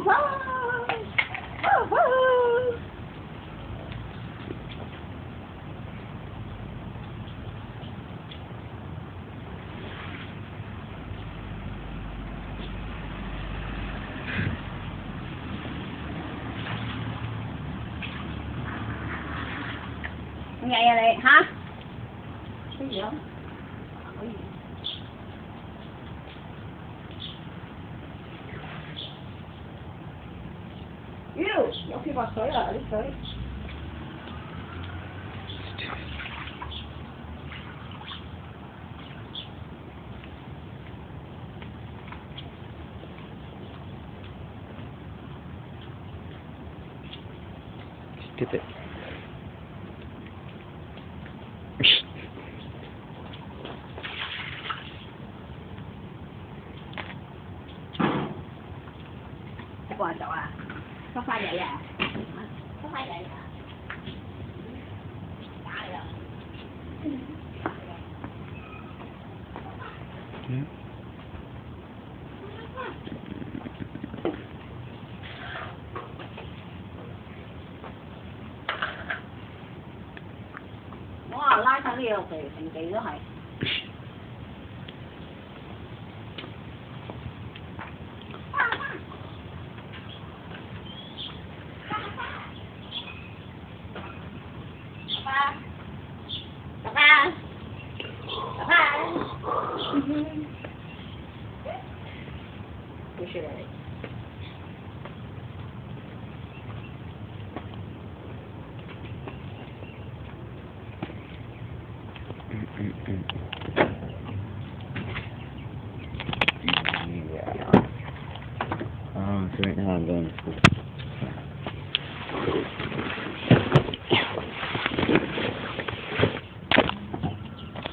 Nghe đây hả? Cái gì không? Yêu, giống khi vào sới ở đi sới. Get it. Quan trọng à? Có phải vậy à? Có phải vậy à? Wow,拉上呢個肥成地都係。不是。Yeah. So right now I'm going to school.